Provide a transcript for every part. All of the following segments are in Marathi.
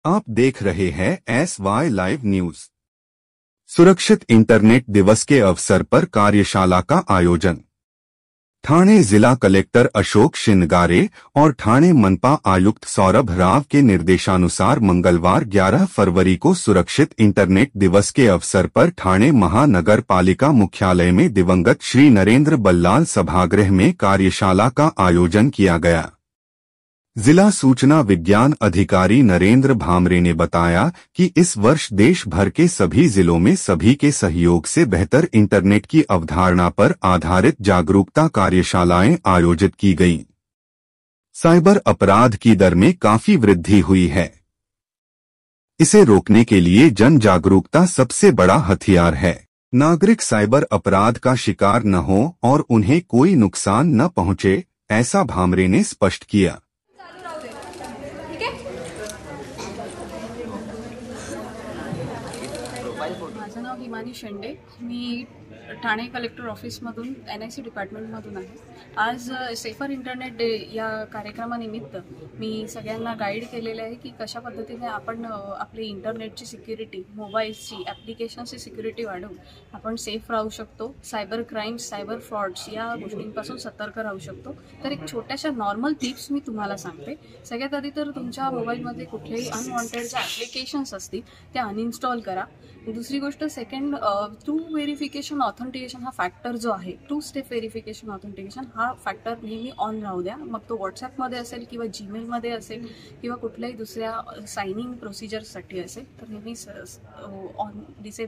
आप देख रहे हैं SY लाइव न्यूज। सुरक्षित इंटरनेट दिवस के अवसर पर कार्यशाला का आयोजन। ठाणे जिला कलेक्टर अशोक शिनगारे और ठाणे मनपा आयुक्त सौरभ राव के निर्देशानुसार मंगलवार 11 फरवरी को सुरक्षित इंटरनेट दिवस के अवसर पर ठाणे महानगर पालिका मुख्यालय में दिवंगत श्री नरेंद्र बल्लाल सभागृह में कार्यशाला का आयोजन किया गया। जिला सूचना विज्ञान अधिकारी नरेंद्र भामरे ने बताया कि इस वर्ष देश भर के सभी जिलों में सभी के सहयोग से बेहतर इंटरनेट की अवधारणा पर आधारित जागरूकता कार्यशालाएं आयोजित की गईं। साइबर अपराध की दर में काफी वृद्धि हुई है। इसे रोकने के लिए जन जागरूकता सबसे बड़ा हथियार है। नागरिक साइबर अपराध का शिकार न हो और उन्हें कोई नुकसान न पहुंचे, ऐसा भामरे ने स्पष्ट किया। माझं नाव हिमानी शेंडे, मी ठाणे कलेक्टर ऑफिसमधून NIC डिपार्टमेंटमधून आहे। आज सेफर इंटरनेट डे या कार्यक्रमानिमित्त मी सगळ्यांना गाईड केलेले आहे की कशा पद्धतीने आपण आपली इंटरनेटची सिक्युरिटी, मोबाईल्सची, ॲप्लिकेशनची सिक्युरिटी वाढवून आपण सेफ राहू शकतो, सायबर क्राईम्स, सायबर फ्रॉड्स या गोष्टींपासून सतर्क राहू शकतो। तर एक छोट्याशा नॉर्मल टिप्स मी तुम्हाला सांगते। सगळ्यात आधी तर तुमच्या मोबाईलमध्ये कुठलेही अनवॉन्टेड जे ॲप्लिकेशन्स असतील ते अनइन्स्टॉल करा। दुसरी गोष्ट, सेकंड, टू व्हेरिफिकेशन ऑथेंटिकेशन हा फॅक्टर जो आहे, टू स्टेप व्हेरिफिकेशन ऑथेंटिकेशन हा फॅक्टर नेहमी ऑन राहू द्या। मग तो व्हॉट्सॲपमध्ये असेल किंवा जीमेलमध्ये असेल किंवा कुठल्याही दुसऱ्या सायनिंग प्रोसिजरसाठी असेल तर नेहमी ऑन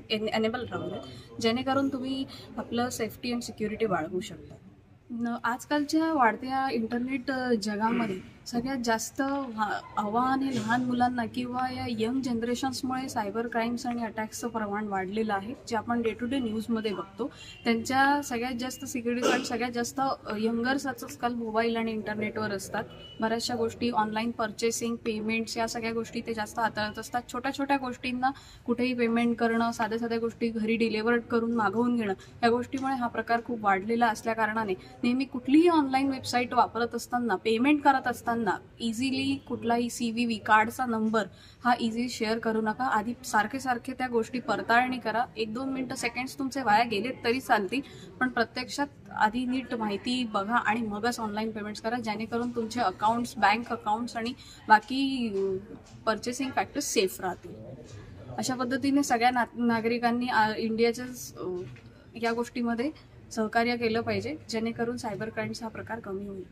एनेबल राहू द्या, जेणेकरून तुम्ही आपलं सेफ्टी अँड सिक्युरिटी बाळगू शकता। आजकालच्या वाढत्या इंटरनेट जगामध्ये सगळ्यात जास्त आव्हाने लहान मुलांना किंवा या यंग जनरेशन्समुळे सायबर क्राईम्स आणि अटॅक्सचं प्रमाण वाढलेलं आहे, जे आपण डे टू डे न्यूजमध्ये बघतो। त्यांच्या सगळ्यात जास्त सिक्युरिटी गार्ड सगळ्यात जास्त यंगर्स आजकाल मोबाईल आणि इंटरनेटवर असतात। बऱ्याचशा गोष्टी ऑनलाईन पर्चेसिंग, पेमेंट्स या सगळ्या गोष्टी ते जास्त हाताळत असतात। छोट्या छोट्या गोष्टींना कुठेही पेमेंट करणं, साध्या साध्या गोष्टी घरी डिलिव्हर करून मागवून घेणं, या गोष्टीमुळे हा प्रकार खूप वाढलेला असल्या कारणाने नेहमी कुठलीही ऑनलाईन वेबसाईट वापरत असताना, पेमेंट करत असताना इझिली कुठलाही CVV कार्डचा नंबर हा इझी शेअर करू नका। आधी सारखे त्या गोष्टी पडताळणी करा। 1-2 मिनिटं, सेकंड्स तुमचे वाया गेलेत तरी चालतील, पण प्रत्यक्षात आधी नीट माहिती बघा आणि मगच ऑनलाईन पेमेंट्स करा, जेणेकरून तुमचे अकाउंट्स, बँक अकाउंट्स आणि बाकी पर्चेसिंग फॅक्टर्स सेफ राहतील। अशा पद्धतीने सगळ्या नागरिकांनी इंडियाच्या या गोष्टीमध्ये सहकार्य केलं पाहिजे, जेणेकरून सायबर क्राईम्स हा प्रकार कमी होईल।